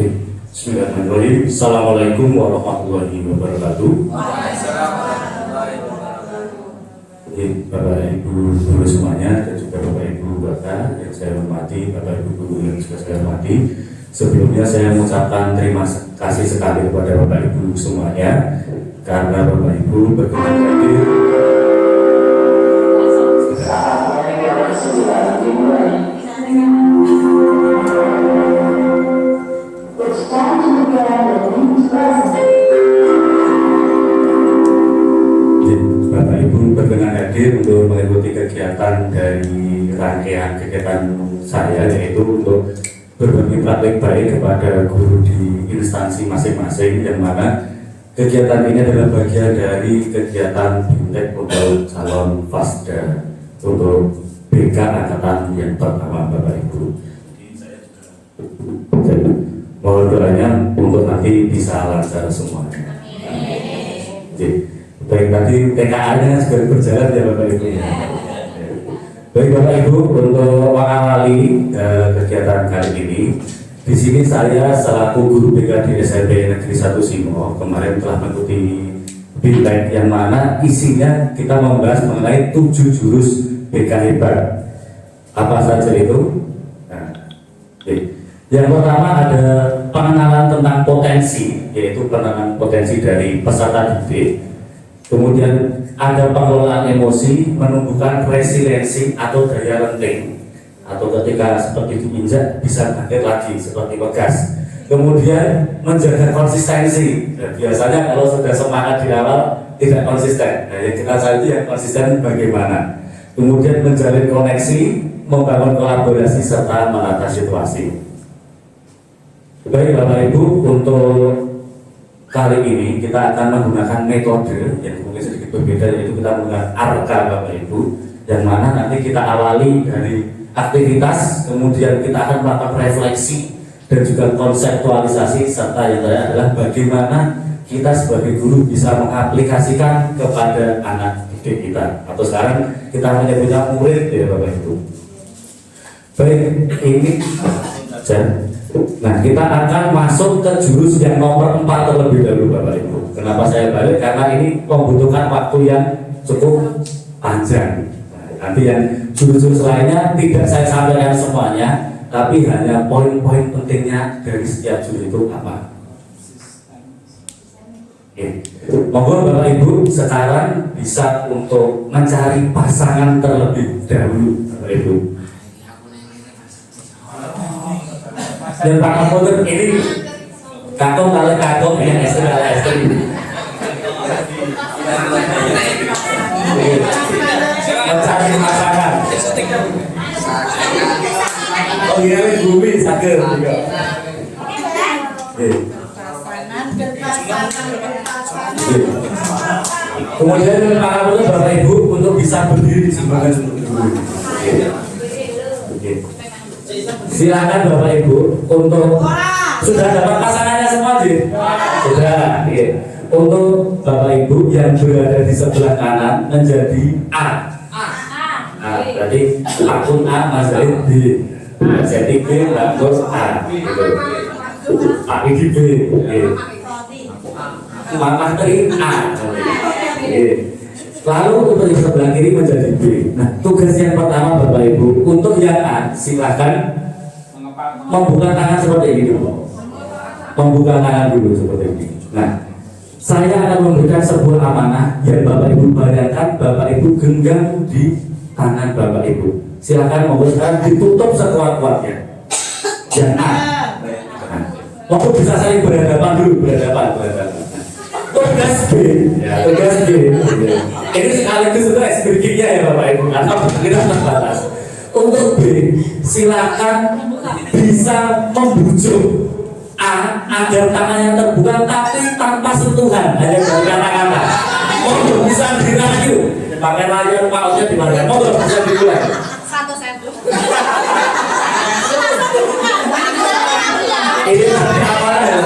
Bismillahirrahmanirrahim. Assalamualaikum warahmatullahi wabarakatuh. Bapak Ibu guru semuanya dan juga Bapak Ibu Bapak yang saya hormati, Bapak Ibu guru yang juga saya hormati. Sebelumnya saya mengucapkan terima kasih sekali kepada Bapak Ibu semuanya karena Bapak Ibu berkenan hadir. Bapak Ibu berkenan hadir untuk mengikuti kegiatan dari rangkaian kegiatan saya, yaitu untuk berbagi praktik baik kepada guru di instansi masing-masing, yang mana kegiatan ini adalah bagian dari kegiatan BIMTEK untuk calon FASDA untuk BK angkatan yang pertama Bapak Ibu. Mohon doanya untuk nanti bisa lancar semuanya. Baik, tadi TKA-nya sudah berjalan ya Bapak Ibu. Baik Bapak Ibu, untuk mengawali kegiatan kali ini, di sini saya selaku guru BK di SMP Negeri 1 Simo kemarin telah mengikuti BIMTEK yang mana isinya kita membahas mengenai 7 jurus BK hebat. Apa saja itu? Nah, yang pertama ada pengenalan tentang potensi, yaitu pengenalan potensi dari peserta didik. Kemudian ada pengelolaan emosi, menumbuhkan resiliensi atau daya lenting, atau ketika seperti diinjak bisa bangkit lagi seperti Pegas. Kemudian menjaga konsistensi. Dan biasanya kalau sudah semangat di awal tidak konsisten. Nah, yang kita cari yang konsisten bagaimana. Kemudian menjalin koneksi, membangun kolaborasi serta menata situasi. Baik Bapak Ibu, untuk kali ini kita akan menggunakan metode yang mungkin sedikit berbeda, yaitu kita menggunakan ARKA Bapak Ibu, yang mana nanti kita awali dari aktivitas, kemudian kita akan melakukan refleksi dan juga konseptualisasi, serta yang terakhir adalah bagaimana kita sebagai guru bisa mengaplikasikan kepada anak didik kita, atau sekarang kita menyebutnya murid ya Bapak Ibu. Baik, ini nah, kita akan masuk ke jurus yang nomor 4 terlebih dahulu Bapak Ibu. Kenapa saya balik? Karena ini membutuhkan waktu yang cukup panjang. Nah, nanti yang jurus-jurus lainnya tidak saya sampaikan semuanya, tapi hanya poin-poin pentingnya dari setiap jurus itu apa. Monggo Bapak Ibu sekarang bisa untuk mencari pasangan terlebih dahulu Bapak Ibu. Dan Pak Komputer ini kakung kali kakung yang SD kali SD. Mencari pasangan. Oh iya, bumi sakit juga. Kemudian Pak Komputer Bapak Ibu untuk bisa berdiri di sebelah dulu. Silakan Bapak Ibu untuk sudah dapat pasangannya semua, Ji? Sudah. Untuk Bapak Ibu yang berada di sebelah kanan menjadi A. Nah, berarti akun A, Mas Zaid B. Jadi B, akun A. Pak Widi B. Mama Tri A. Lalu untuk di sebelah kiri menjadi B. Nah, tugas yang pertama Bapak Ibu untuk yang A, silakan membuka tangan seperti ini dulu. Membuka tangan dulu seperti ini. Nah, saya akan memberikan sebuah amanah yang Bapak Ibu bayangkan Bapak Ibu genggam di tangan Bapak Ibu. Silakan sekarang ditutup sekuat-kuatnya. Yang A. Waktu bisa saling berhadapan dulu, berhadapan. Tugas B, ya, tugas B. Ini sekaligus itu eksplikinya ya Bapak Ibu, atau kita terbatas. Untuk B, silakan bisa membujuk A agar tangannya terbuka tapi tanpa sentuhan, hanya dari kata-kata. Mau bisa dirayu, pakai rayu pausnya di mana? Mau bisa dimulai. 1 cm. Ini seperti apa ya?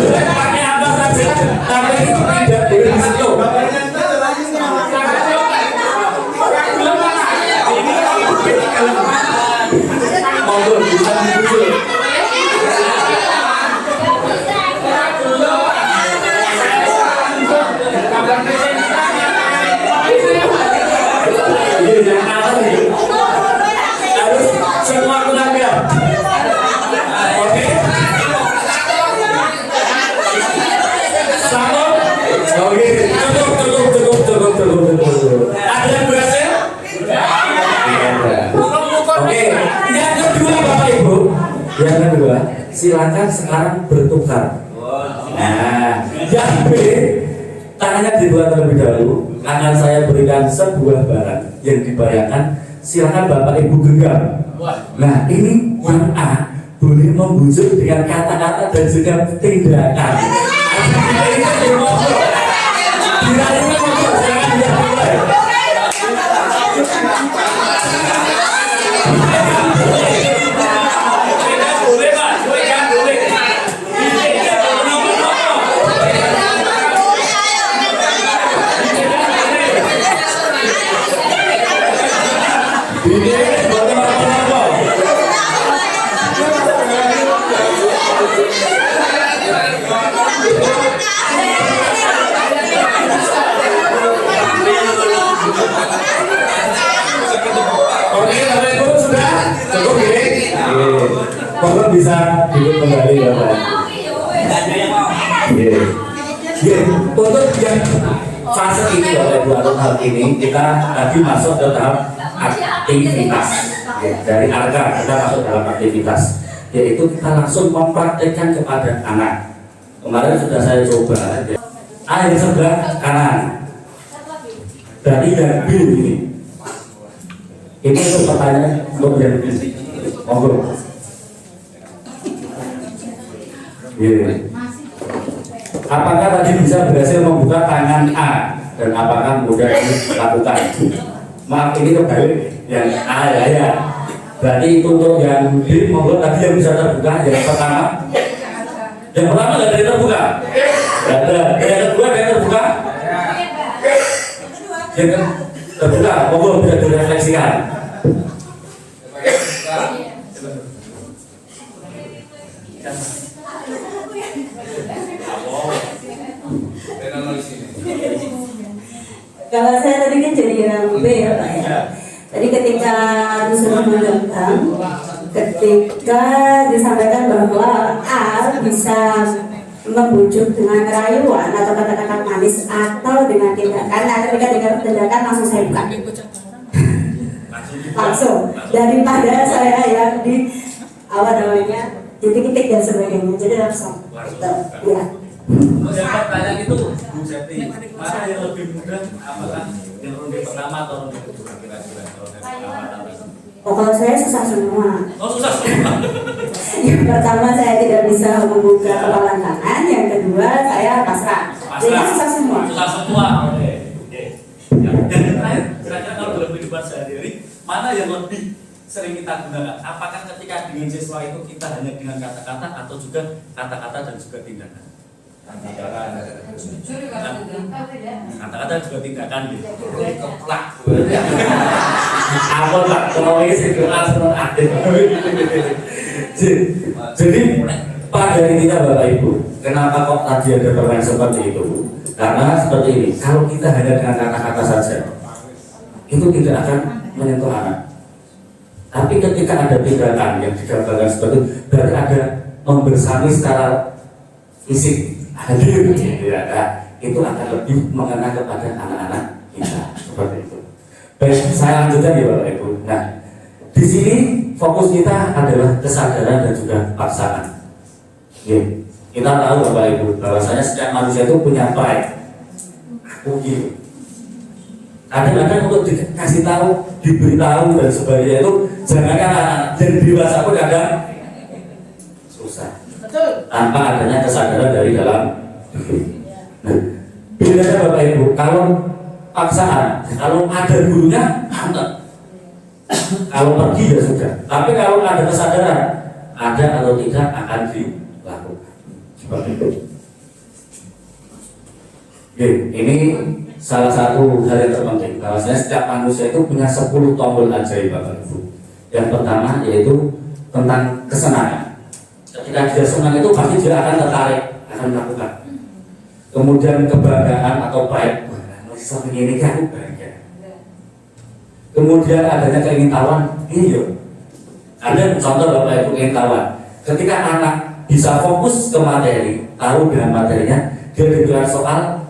Pakai apa saja, tapi tidak boleh disentuh. Monggo bisa muncul. Harus semua tenaga. Oke. Satu. Oke. Cukup. Ada yang berhasil? Oke. Yang kedua Bapak Ibu. Yang kedua, silakan sekarang bertukar. Nah, yang B, tangannya dibuat terlebih dahulu. Akan saya berikan sebuah barang yang dibayangkan. Silakan Bapak Ibu genggam. Nah, ini yang A boleh membujuk dengan kata-kata dan juga tindakan. Kalau bisa duduk kembali ya Pak. Untuk yang fase ini Bapak Ibu atau hal ini kita tadi masuk ke tahap aktivitas. Dari arka kita masuk dalam aktivitas, yaitu kita langsung mempraktekkan kepada anak. Kemarin sudah saya coba. A yang sebelah kanan. Berarti yang B ini. Ini untuk pertanyaan untuk yang B. Monggo. Apakah tadi bisa berhasil membuka tangan A dan apakah mudah dilakukan? Maaf ini kebalik yang A ya. Berarti itu untuk yang B, monggo tadi yang bisa terbuka yang pertama. Yang pertama nggak ada yang terbuka. Yang kedua ada yang terbuka. Yang terbuka, monggo bisa direfleksikan. Kalau saya tadi kan jadi yang B ya Pak ya. Tadi ketika disuruh menggenggam, ketika disampaikan bahwa A bisa membujuk dengan rayuan atau kata-kata manis atau dengan tindakan, nah ketika dengan tindakan langsung saya buka. Langsung daripada saya yang di awal-awalnya titik-titik dan sebagainya, jadi langsung gitu ya. Yang pertanyaan itu Bu Septi, mana yang lebih mudah, apakah yang ronde pertama atau ronde kedua kira-kira? Oh, kalau saya susah semua. Oh, susah semua. Yang pertama saya tidak bisa membuka kepalan tangan, yang kedua saya pasrah. Jadi susah semua. Susah semua. Oke. Yang terakhir, kira-kira kalau dalam kehidupan sehari-hari, mana yang lebih sering kita gunakan? Apakah ketika dengan siswa itu kita hanya dengan kata-kata atau juga kata-kata dan juga tindakan? Kata-kata juga tindakan gitu. Keplak. Apa tak kalau ini kelas aktif. Jadi pada intinya Bapak Ibu, kenapa kok tadi ada pertanyaan seperti itu? Karena seperti ini, kalau kita hanya dengan kata-kata saja, itu tidak akan menyentuh anak. Tapi ketika ada tindakan yang digambarkan seperti itu, berarti ada membersami secara fisik hadir, ya, nah, itu akan lebih mengena kepada anak-anak kita seperti itu. Baik, saya lanjutkan ya Bapak Ibu. Nah, di sini fokus kita adalah kesadaran dan juga paksaan. Kita tahu Bapak Ibu bahwasanya setiap manusia itu punya pride. Aku gitu. Kadang-kadang untuk dikasih tahu, diberitahu dan sebagainya itu jangankan anak dan dewasa pun kadang susah. Tanpa adanya kesadaran dari dalam diri. Nah, bedanya Bapak Ibu, kalau paksaan, kalau ada gurunya, mantap. Kalau pergi ya sudah. Tapi kalau ada kesadaran, ada atau tidak akan dilakukan. Seperti itu. Oke, ini salah satu hal yang terpenting. Bahwasanya setiap manusia itu punya 10 tombol ajaib Bapak Ibu. Yang pertama yaitu tentang kesenangan. Ketika dia senang itu pasti dia akan tertarik, akan melakukan. Kemudian kebanggaan atau pride, sampai ini kan aku bahagia. Kemudian adanya keingintahuan, iya. Ada contoh Bapak Ibu keingintahuan. Ketika anak bisa fokus ke materi, tahu dengan materinya, dia diberikan soal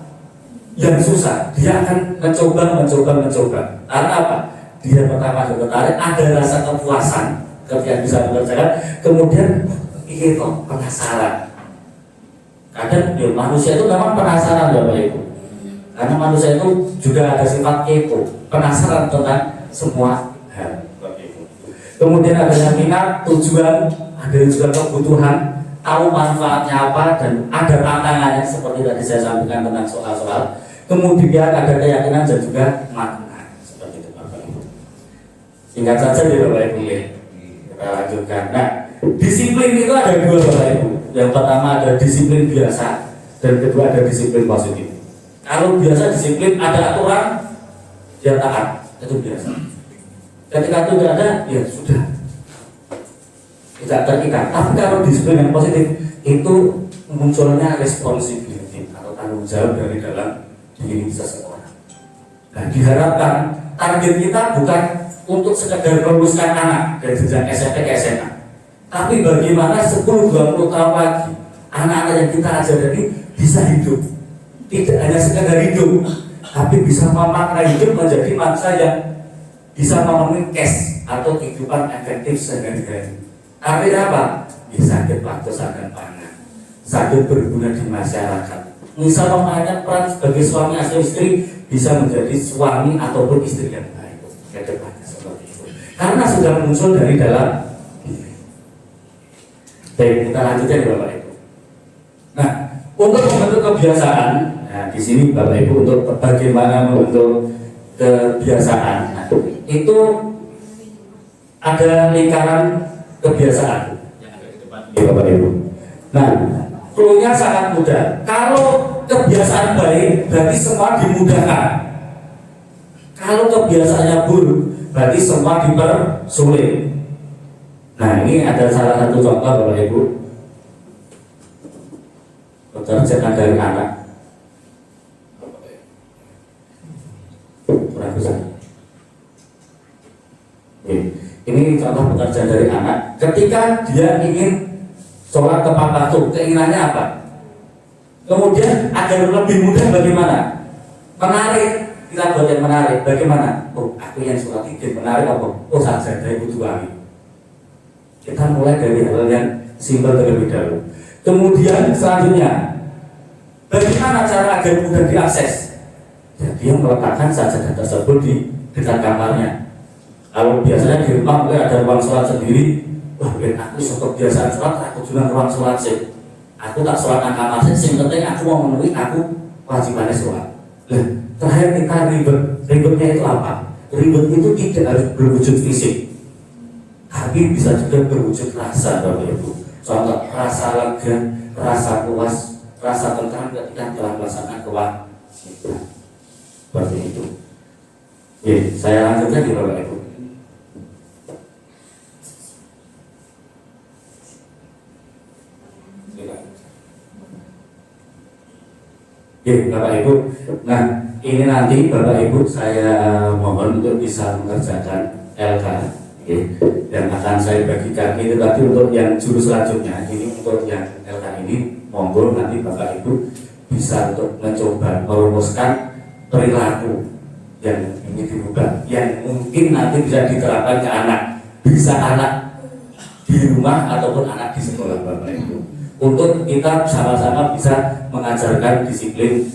yang susah, dia akan mencoba. Karena apa? Dia pertama tertarik, ada rasa kepuasan ketika bisa mengerjakan. Kemudian itu penasaran. Kadang ya, manusia itu memang penasaran Bapak Ibu. Karena manusia itu juga ada sifat kepo, penasaran tentang semua hal. Kemudian ada yang minat, tujuan, ada juga kebutuhan, tahu manfaatnya apa, dan ada tantangannya seperti tadi saya sampaikan tentang soal-soal. Kemudian ada keyakinan dan juga makna seperti itu Bapak Ibu. Singkat saja ya Bapak Ibu, kita lanjutkan. Nah, disiplin itu ada dua Bapak Ibu. Yang pertama ada disiplin biasa, dan kedua ada disiplin positif. Kalau biasa disiplin ada aturan, dia taat, itu biasa. Ketika itu tidak ada, ya sudah, tidak terikat. Tapi kalau disiplin yang positif itu munculnya responsibility atau tanggung jawab dari dalam diri seseorang. Nah, diharapkan target kita bukan untuk sekedar meluluskan anak dari jenjang SMP ke SMA, tapi bagaimana 10-20 tahun lagi anak-anak yang kita ajar ini bisa hidup, tidak hanya sekedar hidup, tapi bisa memaknai hidup menjadi manusia yang bisa memenuhi cash atau kehidupan efektif sehari-hari. Artinya apa? Ya, sakit waktu, sakit pangan, sakit berguna di masyarakat. Misal memainkan peran sebagai suami atau istri, bisa menjadi suami ataupun istri yang baik ke depannya seperti itu. Karena sudah muncul dari dalam diri. Baik, kita lanjutkan ya Bapak Ibu. Nah, untuk membentuk kebiasaan, nah di sini Bapak Ibu untuk bagaimana membentuk kebiasaan, nah, itu ada lingkaran kebiasaan yang ada di depan ya Bapak Ibu. Nah, clue-nya sangat mudah. Kalau kebiasaan baik, berarti semua dimudahkan. Kalau kebiasaannya buruk, berarti semua dipersulit. Nah, ini ada salah satu contoh Bapak Ibu. Pekerjaan dari anak. Kurang besar. Ini contoh pekerjaan dari anak. Ketika dia ingin sholat tepat waktu, keinginannya apa? Kemudian agar lebih mudah bagaimana? Menarik, kita buat yang menarik. Bagaimana? Oh, aku yang sholat id menarik apa? Oh, saja dari butuh wangi. Kita mulai dari hal yang simpel terlebih dahulu. Kemudian selanjutnya, bagaimana cara agar mudah diakses? Ya, dia meletakkan sajadah tersebut di dekat kamarnya. Kalau biasanya di rumah mungkin ada ruang sholat sendiri. Wah, aku suka kebiasaan sholat, aku juga ruang sholat sih. Aku tak sholat nang kamar sih, yang penting aku mau memenuhi aku wajibannya sholat. Nah, terakhir kita ribetnya itu apa? Ribet itu tidak harus berwujud fisik, tapi bisa juga berwujud rasa Bapak Ibu. Contoh, rasa lega, rasa puas, rasa tentram ketika telah melaksanakan kewajiban. Seperti itu. Oke, saya lanjutkan di Bapak Ibu. Oke, Bapak Ibu. Nah, ini nanti Bapak Ibu saya mohon untuk bisa mengerjakan LK, oke, dan akan saya bagikan itu tadi untuk yang jurus selanjutnya. Ini untuk yang LK ini, monggo nanti Bapak Ibu bisa untuk mencoba merumuskan perilaku yang ini diubah, yang mungkin nanti bisa diterapkan ke anak, bisa anak di rumah ataupun anak di sekolah Bapak Ibu. Untuk kita sama-sama bisa mengajarkan disiplin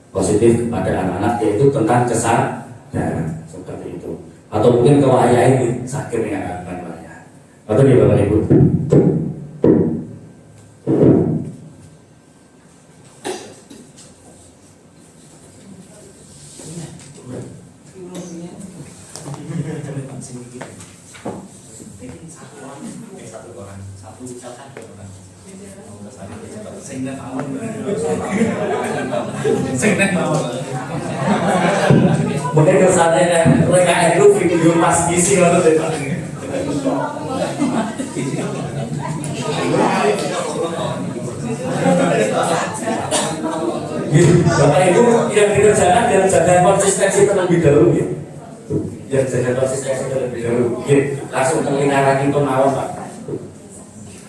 positif kepada anak-anak, yaitu tentang kesadaran seperti itu. Atau mungkin kalau ayah ini sakit dengan akan ayah. Atau ya Bapak Ibu. Mungkin kesannya mereka itu video pas isi waktu itu. Bapak Ibu yang dikerjakan yang jaga konsistensi terlebih dahulu ya. Yang jaga konsistensi terlebih dahulu. Langsung terlihat lagi pemawon Pak.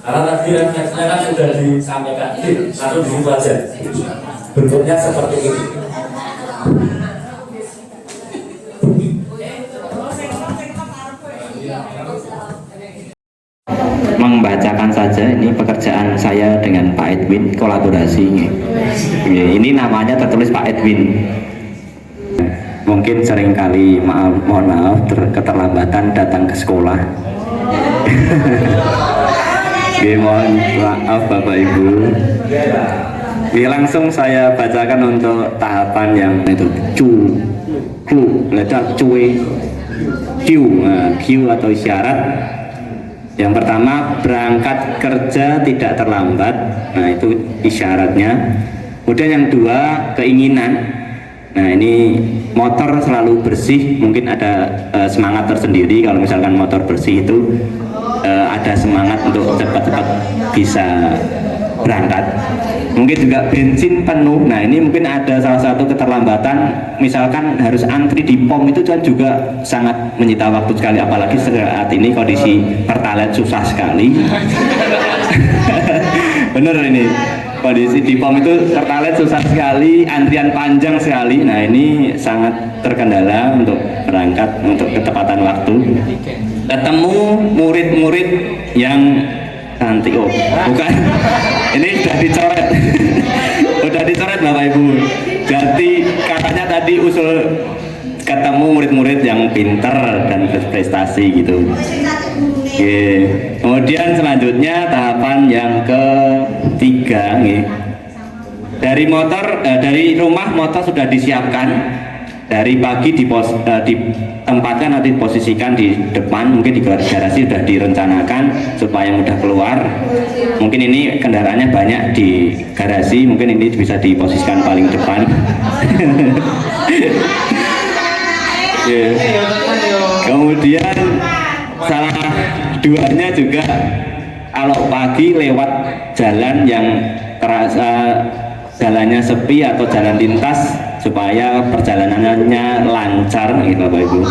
Karena tadi refleksnya kan sudah disampaikan, langsung di situ aja. Bentuknya seperti ini. Membacakan saja, ini pekerjaan saya dengan Pak Edwin, kolaborasi. Ini namanya tertulis Pak Edwin. Mungkin seringkali mohon maaf keterlambatan datang ke sekolah. Mohon maaf Bapak Ibu. Langsung saya bacakan untuk tahapan yang itu Q atau isyarat. Yang pertama, berangkat kerja tidak terlambat. Nah, itu isyaratnya. Kemudian yang dua, keinginan. Nah, ini motor selalu bersih. Mungkin ada semangat tersendiri. Kalau misalkan motor bersih itu ada semangat untuk cepat-cepat bisa berangkat. Mungkin juga bensin penuh. Nah, ini mungkin ada salah satu keterlambatan, misalkan harus antri di pom, itu kan juga sangat menyita waktu sekali, apalagi saat ini kondisi pertalite susah sekali. Bener ini, kondisi di pom itu pertalite susah sekali, antrian panjang sekali. Nah, ini sangat terkendala untuk berangkat, untuk ketepatan waktu. Ketemu murid-murid yang cantik, oh bukan, ini sudah dicoret. Sudah dicoret Bapak Ibu. Jadi katanya tadi usul ketemu murid-murid yang pinter dan berprestasi gitu. Oke. Kemudian selanjutnya tahapan yang ketiga nih. Dari rumah motor sudah disiapkan. Dari pagi ditempatkan nanti diposisikan di depan, mungkin di garasi sudah direncanakan supaya mudah keluar. Mungkin ini kendaraannya banyak di garasi, mungkin ini bisa diposisikan paling depan. Kemudian salah duanya juga kalau pagi lewat jalan yang terasa jalannya sepi atau jalan lintas supaya perjalanannya lancar gitu Bapak Ibu.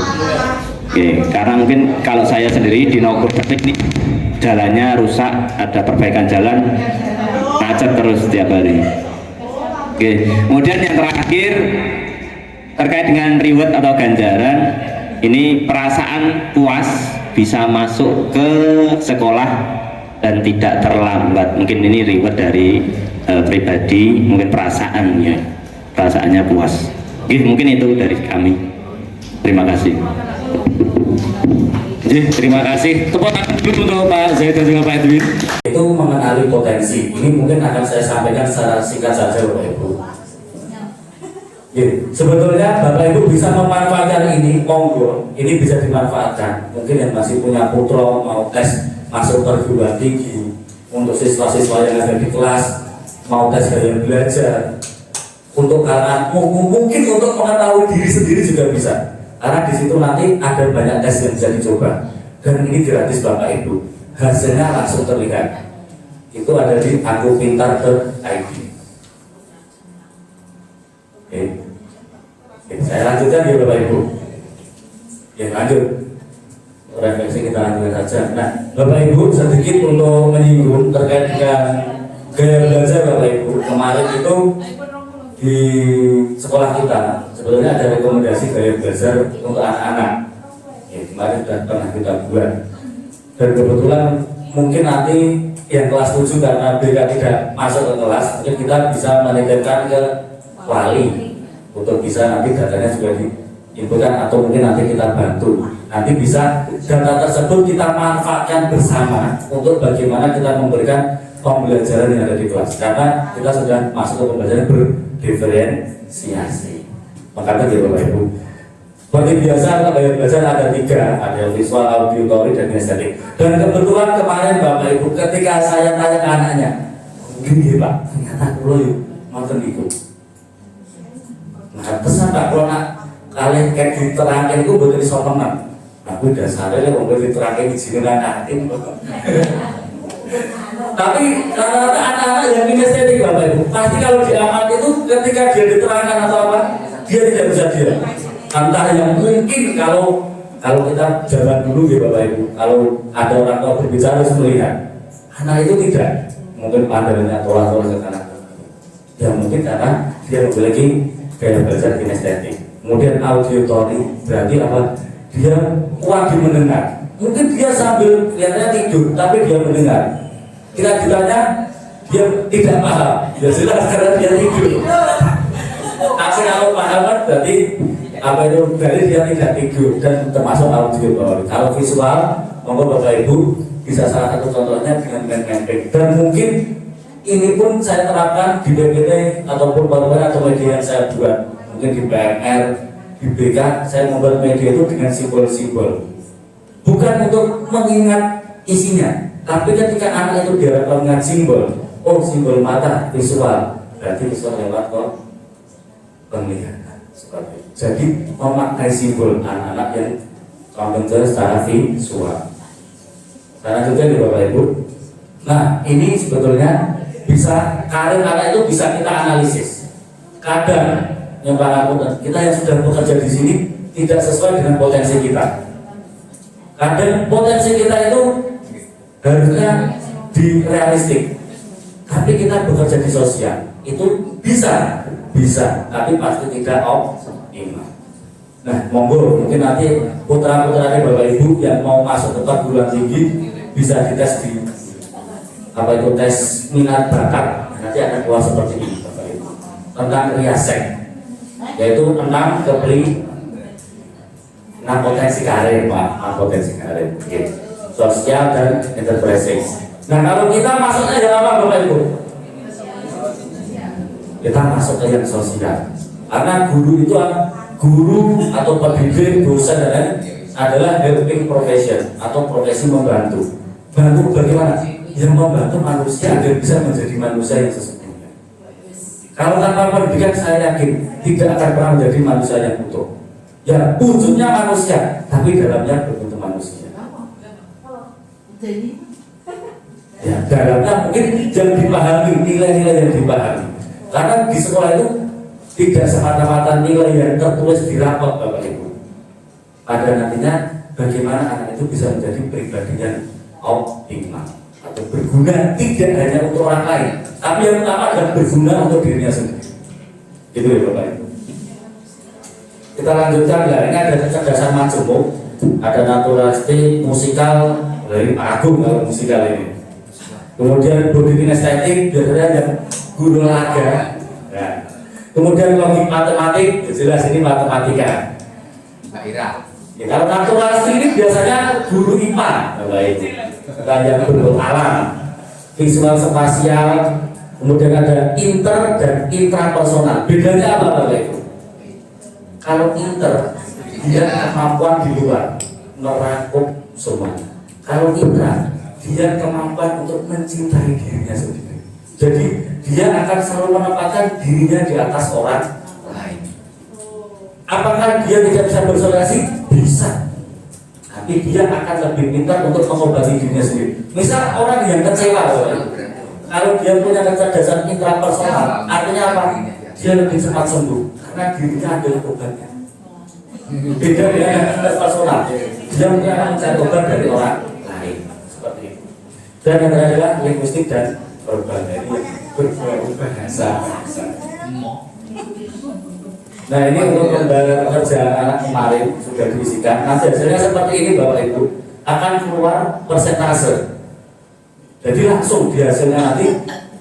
Oke, karena mungkin kalau saya sendiri di Nogur Detik nih jalannya rusak, ada perbaikan jalan, macet terus setiap hari. Oke, kemudian yang terakhir terkait dengan reward atau ganjaran, ini perasaan puas bisa masuk ke sekolah dan tidak terlambat. Mungkin ini reward dari pribadi, mungkin perasaannya puas. Mungkin itu dari kami. Terima kasih. Terima kasih. Tepuk tangan dulu untuk Pak Zaid dan juga Pak Edwin. Itu mengenali potensi. Ini mungkin akan saya sampaikan secara singkat saja Bapak Ibu. Sebetulnya Bapak Ibu bisa memanfaatkan ini, monggo. Ini bisa dimanfaatkan. Mungkin yang masih punya putra mau tes masuk perguruan tinggi, untuk siswa-siswa yang ada di kelas mau tes gaya belajar. Untuk karena mungkin untuk mengetahui diri sendiri juga bisa, karena di situ nanti ada banyak tes yang bisa dicoba dan ini gratis Bapak Ibu, hasilnya langsung terlihat. Itu ada di akupintar.id. Oke, saya lanjutkan ya Bapak Ibu. Ya lanjut, refleksi kita lanjutkan saja. Nah Bapak Ibu, sedikit untuk menyinggung terkait dengan gaya belajar Bapak Ibu. Kemarin itu di sekolah kita sebetulnya ada rekomendasi gaya belajar untuk anak-anak. Kemarin sudah pernah kita buat. Dan kebetulan mungkin nanti yang kelas 7 karena BK tidak masuk ke kelas, mungkin kita bisa menitipkan ke wali untuk bisa nanti datanya juga diinputkan, atau mungkin nanti kita bantu. Nanti bisa data tersebut kita manfaatkan bersama untuk bagaimana kita memberikan pembelajaran yang ada di kelas, karena kita sudah masuk ke pembelajaran berdiferensiasi. Makanya ya Bapak Ibu, seperti biasa gaya belajar ada 3, ada visual, auditory, dan kinestetik. Dan kebetulan kemarin Bapak Ibu ketika saya tanya ke anaknya, gini Pak, ternyata kalau yuk nonton itu. Nah pesan Pak, kalau nak kalian kayak diterangkan itu betul sopenan. Aku udah sadar ya, kalau diterangkan di sini nanti. Tapi rata-rata anak-anak yang kinestetik Bapak Ibu, pasti kalau diamati itu ketika dia diterangkan atau apa, dia tidak bisa diam. Entah yang mungkin kalau kita zaman dulu ya Bapak Ibu, kalau ada orang tua berbicara harus melihat, anak itu tidak mungkin pandangannya tolak-tolak ke kanan. Ya mungkin karena dia memiliki gaya belajar kinestetik. Kemudian auditory berarti apa? Dia kuat di mendengar. Mungkin dia sambil kelihatannya tidur, tapi dia mendengar. Kita ditanya, dia tidak paham. Ya jelas karena dia tidur. Tapi kalau paham kan berarti apa itu? Berarti dia tidak tidur dan termasuk auditory. Kalau visual, monggo Bapak Ibu bisa salah satu contohnya dengan mapping. Dan mungkin ini pun saya terapkan di PPT ataupun PowerPoint atau media yang saya buat. Mungkin di PMR, di BK, saya membuat media itu dengan simbol-simbol. Bukan untuk mengingat isinya, tapi ketika anak itu diharapkan mengingat simbol, oh simbol mata, visual, berarti visual lewat kok penglihatan. Seperti itu. Jadi memaknai simbol anak-anak yang konvensional secara visual. Karena juga di Bapak Ibu. Nah ini sebetulnya bisa karir anak itu bisa kita analisis. Kadang yang kita yang sudah bekerja di sini tidak sesuai dengan potensi kita. Kadang potensi kita itu harusnya di realistik, tapi kita bekerja di sosial itu bisa, tapi pasti tidak optimal. Nah, monggo mungkin nanti putra-putranya Bapak Ibu yang mau masuk ke perguruan tinggi bisa dites di apa itu tes minat bakat. Nanti akan keluar seperti ini Bapak Ibu tentang riasek, yaitu 6 kepri 6 potensi karir Pak, 6 potensi karir okay. Sosial dan enterprise. Nah kalau kita masuknya yang apa Bapak Ibu? Kita masuk ke yang sosial. Karena guru itu guru atau pendidik, dosen dan lain adalah helping profession atau profesi membantu. Bantu bagaimana? Yang membantu manusia agar bisa menjadi manusia yang sesungguhnya. Kalau tanpa pendidikan saya yakin tidak akan pernah menjadi manusia yang utuh. Ya wujudnya manusia, tapi dalamnya berbentuk manusia. Ya dalamnya mungkin yang dipahami, nilai-nilai yang dipahami. Karena di sekolah itu tidak semata-mata nilai yang tertulis di rapot Bapak Ibu. Pada nantinya bagaimana anak itu bisa menjadi pribadi yang optimal atau berguna tidak hanya untuk orang lain, tapi yang utama adalah berguna untuk dirinya sendiri. Gitu ya Bapak Ibu. Kita lanjutkan ya, ini ada kecerdasan majemuk, ada naturalistik, musikal dari Pak Agung kalau musikal ini. Kemudian body kinestetik, biasanya yang guru olahraga. Nah, kemudian logik matematik, jelas ini matematika. Mbak Ira. Ya, kalau naturalistik ini biasanya guru IPA, Bapak Ibu. Yang bentuk alam, visual spasial, kemudian ada inter dan intrapersonal. Bedanya apa Bapak Ibu? Kalau inter, dia kemampuan di luar merangkup semuanya. Kalau intra, dia kemampuan untuk mencintai dirinya sendiri. Jadi dia akan selalu menempatkan dirinya di atas orang lain. Apakah dia tidak bisa bersosialisasi? Bisa. Tapi dia akan lebih pintar untuk mengobati dirinya sendiri. Misal orang yang kecewa, kalau dia punya kecerdasan intrapersonal, artinya apa? Dia lebih cepat sembuh karena dirinya adalah obatnya. Beda dengan yang personal, dia mungkin akan mencari obat dari orang lain seperti itu. Dan yang terakhir adalah linguistik dan berbahasa. Nah ini untuk pekerjaan anak kemarin sudah diisikan. Nanti hasilnya seperti ini Bapak Ibu, akan keluar persentase. Jadi langsung di hasilnya nanti,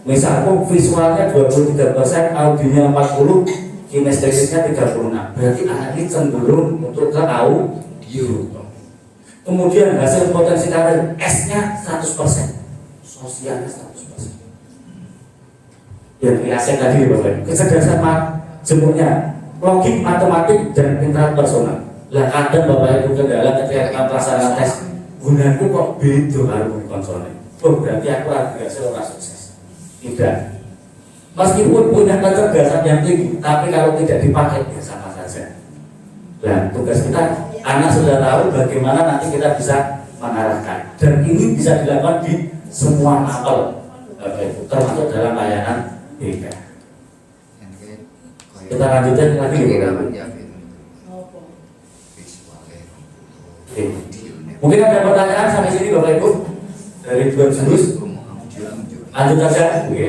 misalnya visualnya 23%, audionya 40%, kinestetiknya 36%. Berarti anak ini cenderung untuk ke audio. Kemudian hasil potensi karir S-nya 100%, sosialnya 100%. Yang riasek tadi Bapak, kecerdasan jemurnya, logik, matematik, dan intrapersonal. Lah kadang Bapak Ibu kendala ketika kita pelaksanaan tes, gunaku kok beda harus konsolen. Oh berarti aku hasil orang sukses. Tidak. Meskipun punya kecerdasan yang tinggi, tapi kalau tidak dipakai ya sama saja. Dan tugas kita, anak sudah tahu bagaimana nanti kita bisa mengarahkan. Dan ini bisa dilakukan di semua apel Bapak Ibu, termasuk dalam layanan BK. Kita lanjutkan lagi ya Bapak Ibu. Oke. Mungkin ada pertanyaan sampai sini Bapak Ibu dari dua jurus. Lanjut saja. Oke.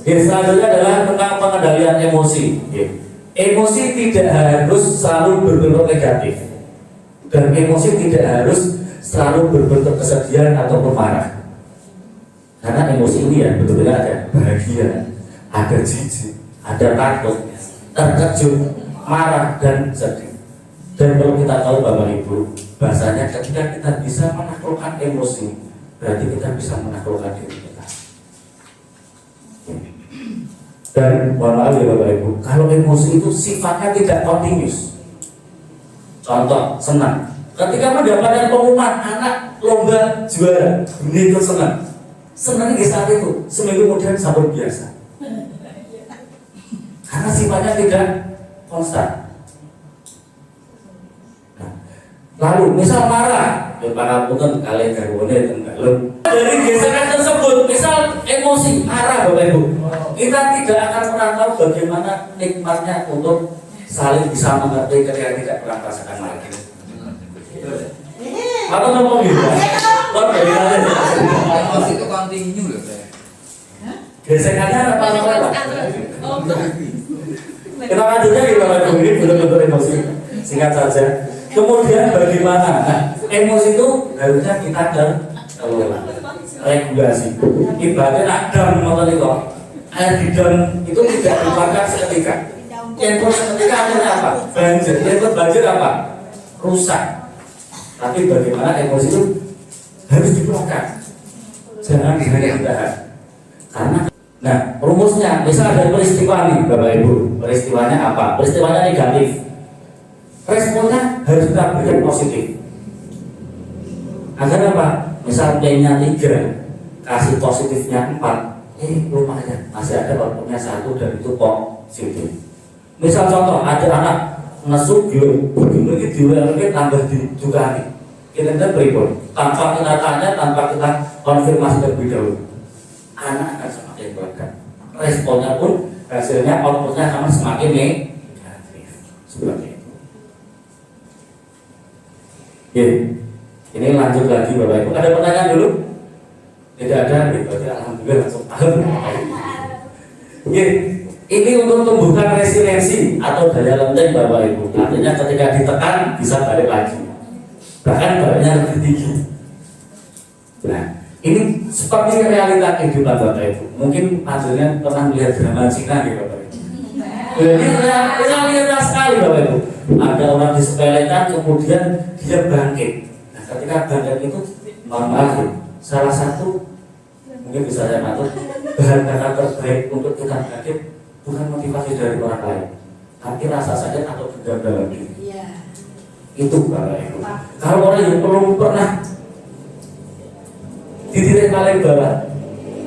Selanjutnya adalah tentang pengendalian emosi. Oke. Emosi tidak harus selalu berbentuk negatif, dan emosi tidak harus selalu berbentuk kesedihan atau marah. Karena emosi ini ya betul-betul ada bahagia, ada jijik, ada takut, terkejut, marah dan sedih. Dan perlu kita tahu Bapak Ibu, bahasanya ketika kita bisa menaklukkan emosi, berarti kita bisa menaklukkan diri kita. Dan mohon maaf ya Bapak Ibu, kalau emosi itu sifatnya tidak kontinus. Contoh, senang. Ketika mendapatkan pengumuman anak lomba juara, ini itu senang. Senang di saat itu, seminggu kemudian sampai biasa. Karena sifatnya tidak konstan. Lalu misal marah, para punten kalian garwane tenggalem. Dari gesekan tersebut, misal emosi marah Bapak Ibu, kita tidak akan pernah tahu bagaimana nikmatnya untuk saling bisa mengerti ketika tidak pernah merasakan lagi. Atau ngomong gitu? Kok bagaimana? Emosi itu kontinu loh saya. Gesekannya apa? Kita lanjutnya di Bapak Ibu, ini betul-betul emosi. Singkat saja. Kemudian bagaimana? Nah, emosi itu harusnya kita regulasi. Ibaratnya Adam motor itu, air di dam itu tidak dibakar seketika. Yang seketika akhirnya apa? Banjir. Yang banjir apa? Rusak. Tapi bagaimana emosi itu harus dibakar. Jangan ditahan. Karena, nah rumusnya, misal ada peristiwa nih Bapak Ibu, peristiwanya apa? Peristiwanya negatif. Responnya harus kita berikan positif. Agar apa? Misal P-nya 3, kasih positifnya 4, lumayan, masih ada outputnya 1 dan itu positif. Misal contoh, ada anak ngesuk begini diulangi tambah didukani. Kita berikut, tanpa kita tanya, tanpa kita konfirmasi terlebih dahulu, anak akan semakin beragam. Responnya pun hasilnya outputnya akan semakin negatif. Seperti itu. Ya, ini lanjut lagi Bapak Ibu. Ada pertanyaan dulu? Tidak ada, berarti alhamdulillah langsung paham. Ya, ini untuk tumbuhkan resiliensi atau daya lenteng Bapak Ibu. Artinya ketika ditekan bisa balik lagi, bahkan baliknya lebih tinggi. Nah, ini seperti realita kehidupan Bapak Ibu. Mungkin hasilnya pernah melihat drama Cina gitu Bapak Ibu. Jadi realita sekali Bapak Ibu. Ada orang disepelekan kemudian dia bangkit. Nah, ketika bangkit itu maaf, salah satu mungkin bisa saya matur bahan bakar terbaik untuk kita bangkit bukan motivasi dari orang lain, tapi rasa sakit atau dendam dalam diri. Itu Bapak Ibu. Kalau orang yang belum pernah di titik paling bawah,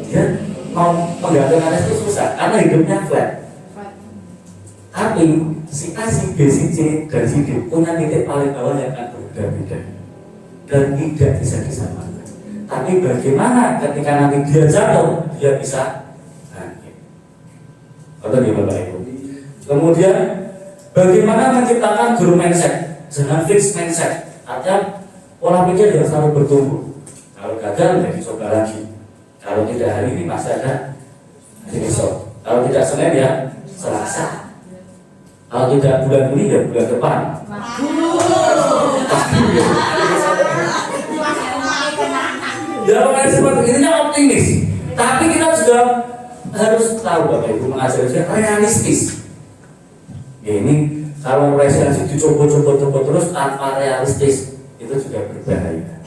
dia mau menggantikan itu susah karena hidupnya flat. Tapi si A, si B, si C, dan si D punya titik paling bawah yang akan berbeda-beda dan tidak bisa disamakan. Tapi bagaimana ketika nanti dia jatuh, dia bisa bangkit. Betul ya Bapak Ibu. Kemudian bagaimana menciptakan growth mindset dengan fixed mindset, artinya pola pikir yang selalu bertumbuh. Kalau gagal ya dicoba lagi. Kalau tidak hari ini masih ada hari besok. Kalau tidak Senin ya Selasa. Kalau tidak bulan ini ya bulan depan. Ya orang seperti ini optimis. Tapi kita juga harus tahu Bapak Ibu mengajarkan realistis. Ya, ini kalau resiliensi dicoba-coba terus tanpa realistis itu juga berbahaya.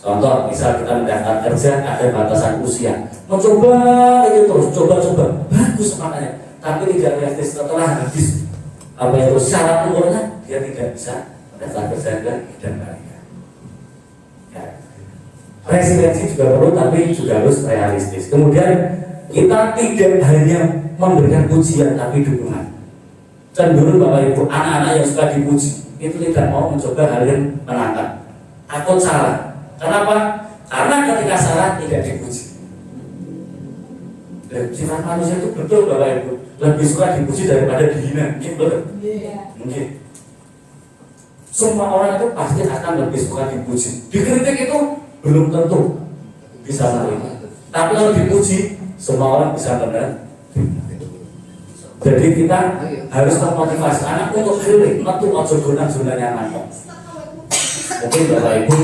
Contoh, misal kita mendaftar kerja ada batasan usia, mencoba itu terus, coba-coba, bagus semangatnya. Tapi tidak realistis setelah habis apa itu syarat umurnya dia tidak bisa mendaftar kerja dan lainnya. Ya. Resiliensi juga perlu tapi juga harus realistis. Kemudian kita tidak hanya memberikan pujian tapi dukungan. Cenderung Bapak Ibu anak-anak yang suka dipuji itu tidak mau mencoba hal yang menantang. Takut salah. Kenapa? Karena ketika salah tidak dipuji. Dan sifat manusia itu betul Bapak Ibu, lebih suka dipuji daripada dihina, gitu. Mungkin. Semua orang itu pasti akan lebih suka dipuji. Dikritik itu belum tentu bisa menerima. Tapi kalau dipuji, semua orang bisa menerima. Jadi kita harus memotivasi anak untuk keliling, metu ojo zona nyaman. Mungkin Bapak Ibu,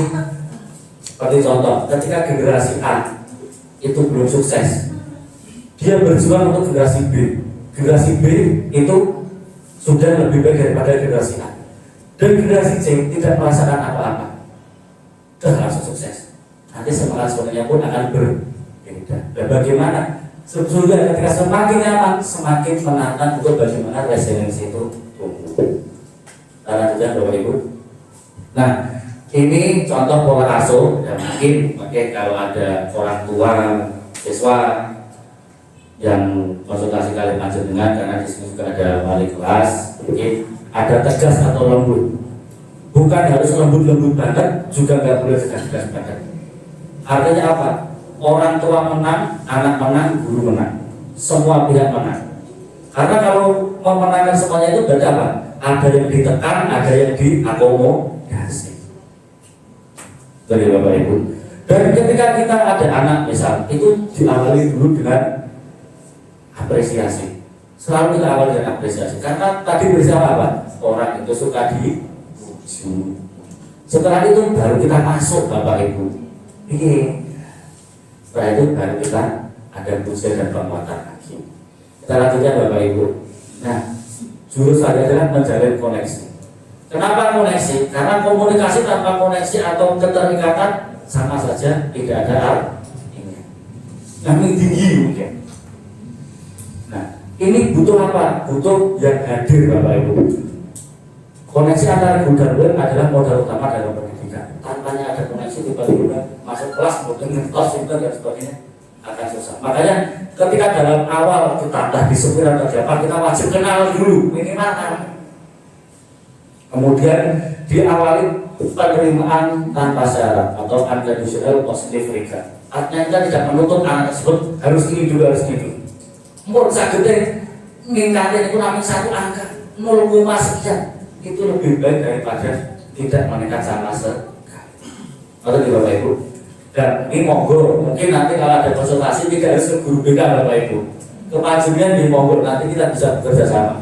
seperti contoh, ketika generasi A itu belum sukses, dia berjuang untuk generasi B. Generasi B itu sudah lebih baik daripada generasi A. Dan generasi C tidak merasakan apa-apa. Sudah langsung sukses. Nanti semangat sebenarnya pun akan berbeda. Dan bagaimana? Sebetulnya ketika semakin nyaman, semakin menantang untuk bagaimana resiliensi itu tumbuh. Lanjutkan Bapak Ibu. Nah, ini contoh pola asuh. Dan mungkin kalau ada orang tua siswa yang konsultasi kalian dengan, karena di sini juga ada wali kelas, mungkin ada tegas atau lembut. Bukan harus lembut-lembut banget, juga nggak boleh tegas-tegas banget. Artinya apa? Orang tua menang, anak menang, guru menang, semua pihak menang. Karena kalau memenangkan semuanya itu berarti apa? Ada yang ditekan, ada yang diakomodasi. Dari Bapak Ibu. Dan ketika kita ada anak misal, itu diawali dulu dengan apresiasi. Selalu kita awal dengan apresiasi. Karena tadi bersama apa? Orang itu suka dipuji. Setelah itu baru kita masuk Bapak Ibu. Ini. Setelah itu baru kita ada pujian dan penguatan lagi. Kita lanjutkan Bapak Ibu. Nah, jurus saya adalah menjalin koneksi. Kenapa koneksi? Karena komunikasi tanpa koneksi atau keterikatan sama saja tidak ada artinya. Yang tinggi mungkin. Nah, ini butuh apa? Butuh yang hadir Bapak Ibu. Koneksi antara guru dan murid adalah modal utama dalam pendidikan. Tanpanya ada koneksi tiba-tiba masuk kelas, kemudian ngetos, dan sebagainya akan susah. Makanya ketika dalam awal kita entah di supir atau di apa, kita wajib kenal dulu minimal. Kemudian diawali penerimaan tanpa syarat atau unconditional positive regard. Artinya kita tidak menuntut anak tersebut harus ini dulu, harus ini dulu. Mungkin sagede ningkatin itu namanya satu angka 0, sekian, itu lebih baik daripada tidak meningkat sama sekali. Atau di Bapak Ibu. Dan ini monggo, mungkin nanti kalau ada konsultasi tidak harus ke guru BK Bapak Ibu. Kemajuan di monggo, nanti kita bisa bekerja sama.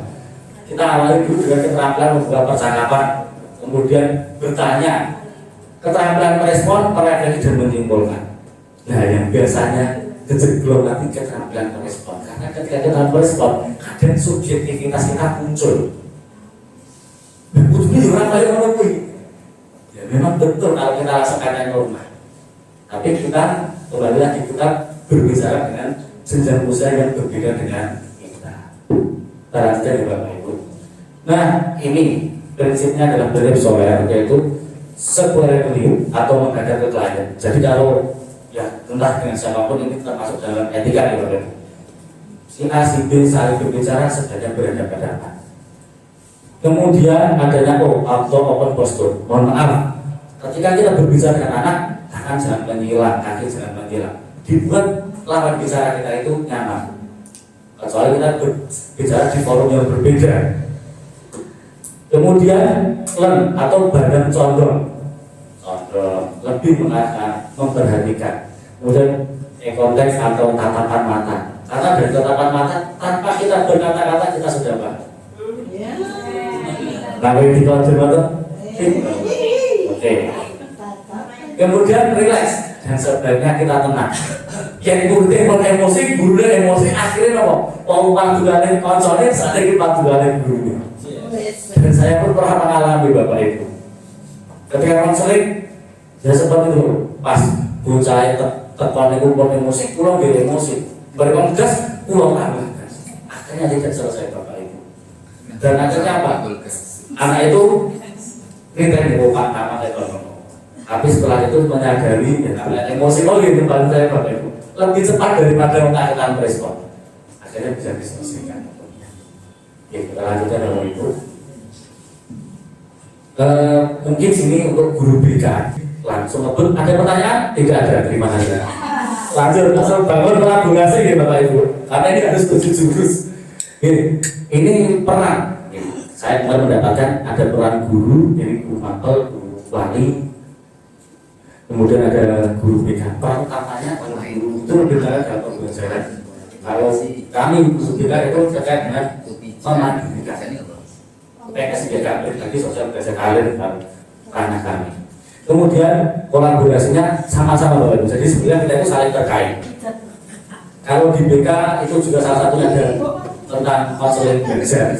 Kita awali dulu dengan keterampilan membuka percakapan, kemudian bertanya, keterampilan merespon, merefleksi dan menyimpulkan. Nah, yang biasanya kejeglong nanti keterampilan merespon. Karena ketika kita merespon, kadang subjektivitas kita muncul. Ujungnya orang lain menepui. Ya memang betul kalau kita rasakan yang normal. Tapi kita kembali lagi kita berbicara dengan jenjang usia yang berbeda dengan kita. Kita di Bapak Ibu. Nah, ini prinsipnya adalah belief soler, yaitu sequentially atau menghadap ke klien. Jadi kalau ya entah dengan siapapun ini termasuk dalam etika ya Bapak Ibu. Si A, si B saling berbicara sebenarnya berhadapan-hadapan. Kemudian adanya auto open posture. Mohon maaf, ketika kita berbicara dengan anak, tangan jangan menyilang, kaki jangan menyilang. Dibuat lawan bicara kita itu nyaman. Kecuali kita berbicara di forum yang berbeda. Kemudian len atau badan condong, lebih mengarahkan, memperhatikan. Kemudian eye contact atau tatapan mata. Karena dari tatapan mata tanpa kita berkata-kata kita sudah paham. Lalu ditonjol mata. Oke. Kemudian relax dan sebaiknya kita tenang. Yang gurute pun emosi, guru emosi akhirnya nopo. Mau pangdulane koncone saiki pangdulane guru. Dan saya pun pernah mengalami Bapak Ibu. Ketika konseling, ya seperti itu. Pas bocah tekan itu pun emosi, pulang dia emosi. Berikan gas, pulang tambah gas. Akhirnya tidak selesai Bapak Ibu. Dan akhirnya apa? Anak itu kita dibuka nama ekonomi. Tapi setelah itu menyadari ya, emosi gitu bantu saya Bapak Ibu. Lebih cepat daripada mengakhirkan respon. Akhirnya bisa diselesaikan. Oke, kita lanjutkan Bapak Ibu. Mungkin sini untuk guru BK langsung ngebut. Ada pertanyaan? Tidak ada. Terima kasih. Lanjut langsung bangun kolaborasi ya Bapak Ibu. Karena ini harus 7 jurus. Ini peran. Saya kemarin mendapatkan ada peran guru, jadi guru mapel, guru wali, kemudian ada guru BK. Peran utamanya kalau guru itu lebih banyak dalam pembelajaran. Kalau kami guru BK itu terkait dengan memandirikan PKS BK, lagi sosial belajar karir dan anak kami. Kemudian kolaborasinya sama-sama Bapak Ibu. Jadi sebenarnya kita itu saling terkait. Kalau di BK itu juga salah satunya ada tentang konseling belajar.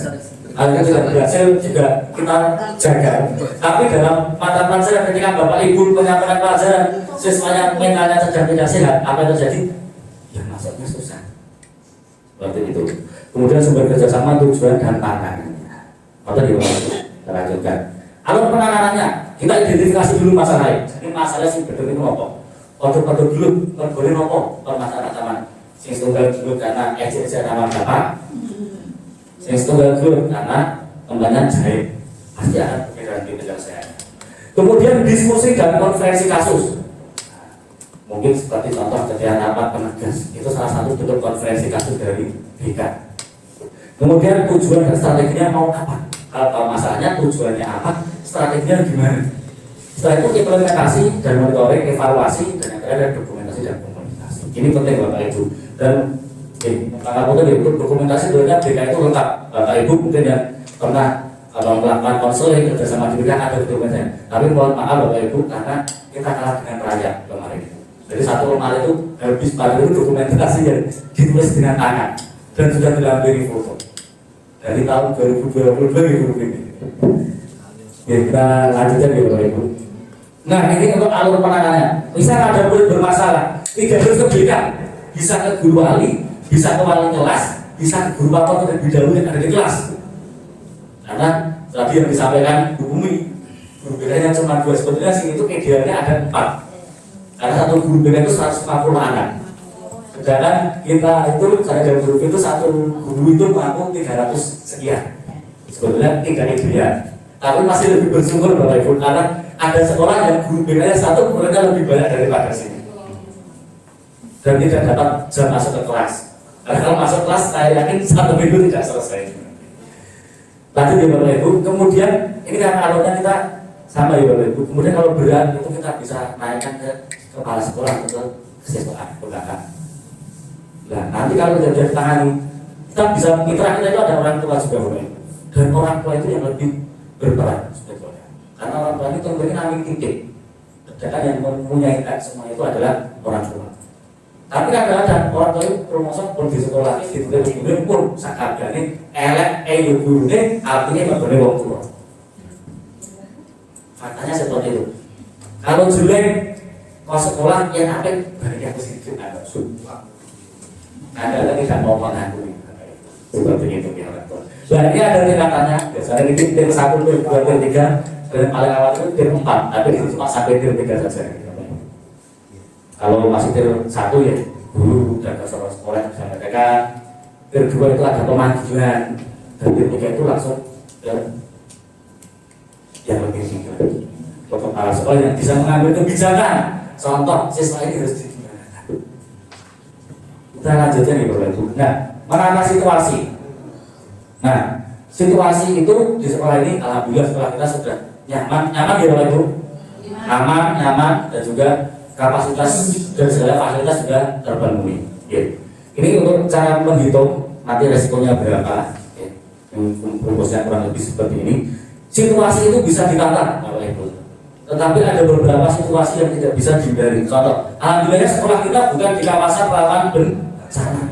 Hal yang tidak berhasil juga kita jaga. Tapi dalam mata pelajaran ketika Bapak Ibu menyampaikan pelajaran siswanya mentalnya sedang tidak sehat, apa yang terjadi? Ya masuknya susah. Seperti itu. Kemudian sumber kerjasama, tujuan dan tantangannya. Atau di bawah itu kita lanjutkan. Alur penanganannya, kita identifikasi dulu masalahnya. Jadi masalah sih betul itu apa? Kode-kode dulu, boleh apa? Permasalahan taman. Sing tunggal dulu karena ejek nama bapak. Sing tunggal dulu karena kembangnya jahit. Pasti akan pikiran di penyelesaian. Kemudian diskusi dan konferensi kasus. Mungkin seperti contoh ketika rapat penegas, itu salah satu bentuk konferensi kasus dari BK. Kemudian tujuan dan strateginya mau apa? Kalau masalahnya tujuannya apa, strateginya gimana? Setelah itu implementasi dan monitoring, evaluasi, dan yang terakhir dokumentasi dan komunikasi. Ini penting Bapak Ibu. Dan Pak Kapolda itu dokumentasi sebenarnya BK itu lengkap. Bapak Ibu mungkin yang pernah melakukan konseling kerjasama di BK ada dokumentasinya. Tapi mohon maaf Bapak Ibu karena kita kalah dengan rakyat kemarin. Jadi satu lemari itu habis pada itu dokumentasi yang ditulis dengan tangan dan sudah dilampiri foto. Dari tahun 2022 ini. Ya, kita lanjutkan ya Bapak Ibu. Nah ini untuk alur penanganannya. Misal ada murid bermasalah, tidak harus ke BK, bisa ke guru wali, bisa ke wali kelas, bisa ke guru apa terlebih dahulu yang ada di kelas. Karena tadi yang disampaikan Bu Bumi, guru BK-nya cuma 2, sebetulnya sih itu idealnya ada 4. Karena satu guru BK itu 150 anak. Sedangkan kita itu, saya dalam guru itu satu guru itu mampu 300 sekian. Sebetulnya tidak ideal. Tapi masih lebih bersyukur Bapak Ibu karena ada sekolah yang guru BK-nya 1 muridnya lebih banyak daripada sini. Dan tidak dapat jam masuk ke kelas. Karena kalau masuk kelas saya yakin 1 minggu tidak selesai. Lanjut ya Bapak Ibu. Kemudian ini karena alurnya kita sama ya Bapak Ibu. Kemudian kalau berat itu kita bisa naikkan ke kepala sekolah atau kesiswaan belakang. Nah nanti kalau sudah ditangani, kita bisa mitra kita itu ada orang tua juga Bapak Ibu. Dan orang tua itu yang lebih berperan sebetulnya. Karena orang tua itu memberi angin titik. Sedangkan yang mempunyai semua itu adalah orang tua. Tapi kadang-kadang orang tua itu promosi pun di sekolah ini ditulis pun sakabane elek guru ini artinya nggak boleh wong tua. Faktanya seperti itu. Kalau jelek mau sekolah yang apa banyak yang sedikit agak sulit. Ada lagi tidak mau mengakui seperti itu ya orang tua. Nah ini ada tingkatannya. Biasanya ini tim 1, tim 2, tim 3, dan paling awal itu tim 4. Tapi itu cuma sampai tim 3 saja. Kalau masih tim 1 ya guru dan sekolah misalnya mereka. Tim 2 itu ada pemanduan dan tim 3 itu langsung yang lebih tinggi lagi. Kepala sekolah yang bisa mengambil kebijakan. Contoh siswa ini harus gimana? Kita lanjutkan nih Bapak Ibu. Nah, menata situasi. Nah, situasi itu di sekolah ini alhamdulillah sekolah kita sudah nyaman ya Bapak Ibu. Nyaman dan juga kapasitas dan segala fasilitas sudah terpenuhi. Ya. Ini untuk cara menghitung nanti resikonya berapa. Ya. Rumusnya kurang lebih seperti ini. Situasi itu bisa ditata Bapak Ibu. Tetapi ada beberapa situasi yang tidak bisa dihindari. Contoh, alhamdulillah sekolah kita bukan di kawasan rawan bencana.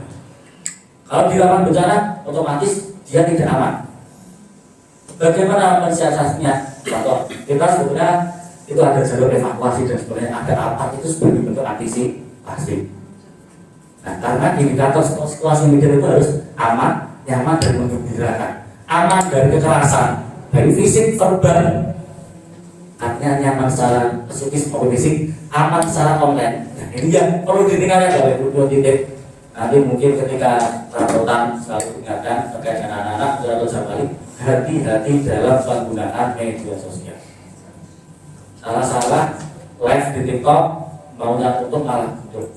Kalau di rawan bencana, otomatis dia tidak aman. Bagaimana mensiasatinya? Contoh, kita sebetulnya itu ada jalur evakuasi dan sebagainya, ada apa itu sebagai bentuk antisipasi. Nah, karena indikator situasi mikir itu harus aman, nyaman dan menggembirakan. Aman dari kekerasan, dari fisik, verbal. Artinya nyaman secara psikis maupun fisik, aman secara online. Nah, ini yang perlu ditinggalkan oleh dua titik. Nanti mungkin ketika rapotan selalu ingatkan terkait dengan anak-anak atau kembali hati-hati dalam penggunaan media sosial. Salah-salah live di TikTok, maunya tutup malah tutup.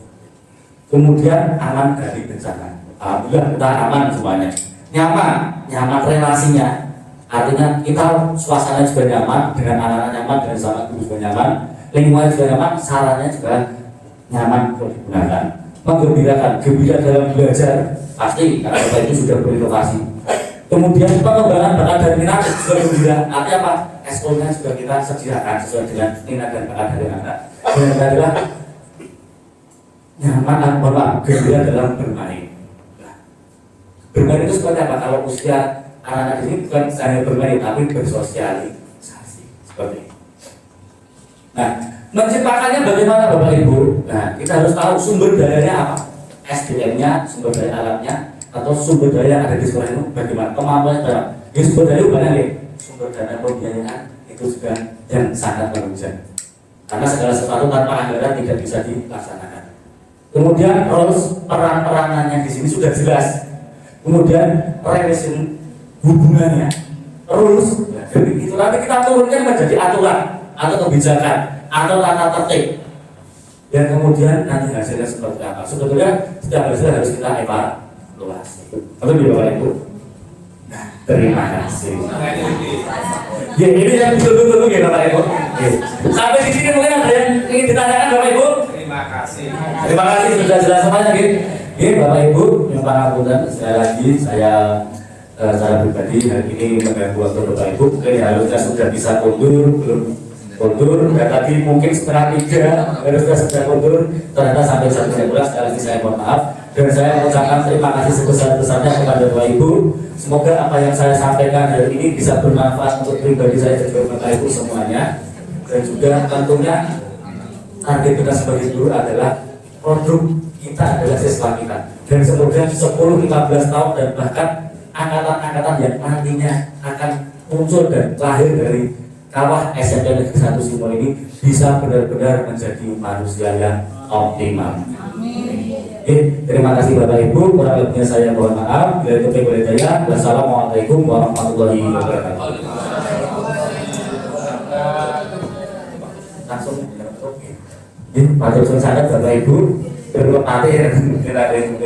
Kemudian aman dari bencana. Alhamdulillah kita aman semuanya. Nyaman relasinya. Artinya kita suasana juga nyaman, dengan anak-anak nyaman, dengan sama guru juga nyaman, lingkungan juga nyaman, sarannya juga nyaman untuk digunakan. Menggembirakan, gembira dalam belajar pasti karena Bapak itu sudah berinovasi. Kemudian pengembangan bakat dan minat juga gembira. Artinya apa? SO-nya juga kita sediakan sesuai dengan minat dan bakat dari anak. Dan adalah nyaman, gembira dalam bermain. Bermain itu seperti apa? Kalau usia anak-anak ini bukan hanya bermain tapi bersosialisasi seperti itu. Nah, menciptakannya bagaimana Bapak Ibu? Nah, kita harus tahu sumber dayanya apa, SDM-nya, sumber daya alatnya, atau sumber daya yang ada di sekolah itu bagaimana, kemampuannya berapa? Ya, sumber daya banyak nih, sumber daya pembiayaan itu juga yang sangat menunjang. Karena segala sesuatu tanpa anggaran tidak bisa dilaksanakan. Kemudian roles peran-peranannya di sini sudah jelas. Kemudian relation hubungannya, rules, jadi itu nanti kita turunkan menjadi aturan atau kebijakan atau tata tertib. Dan kemudian nanti hasilnya seperti apa? Sebetulnya setiap hasil harus kita evaluasi. Betul ya Bapak Ibu? Nah, terima kasih. Ya ini yang betul-betul ya Bapak Ibu. Sampai di sini mungkin ada yang ingin ditanyakan Bapak Ibu? Terima kasih. Terima kasih sudah jelas semuanya gitu. Bapak Ibu yang pangapunten, sekali lagi saya secara pribadi hari ini mengganggu waktu Bapak Ibu. Mungkin harusnya sudah bisa belum mundur, dan tadi mungkin setengah 3 harusnya sudah mundur, ternyata sampai 1:30. Sekali lagi saya mohon maaf dan saya mengucapkan terima kasih sebesar-besarnya kepada Bapak Ibu. Semoga apa yang saya sampaikan hari ini bisa bermanfaat untuk pribadi saya dan juga Bapak Ibu semuanya. Dan juga tentunya target kita sebagai guru adalah produk kita adalah siswa kita, dan semoga 10-15 tahun dan bahkan angkatan-angkatan yang nantinya akan muncul dan lahir dari kawah SMP Negeri 1 Simo ini bisa benar-benar menjadi manusia yang optimal. Terima kasih Bapak Ibu, kurang lebihnya saya mohon maaf. Bila itu boleh saya, wassalamualaikum warahmatullahi wabarakatuh. Langsung patut sangat Bapak Ibu berempati kita ada yang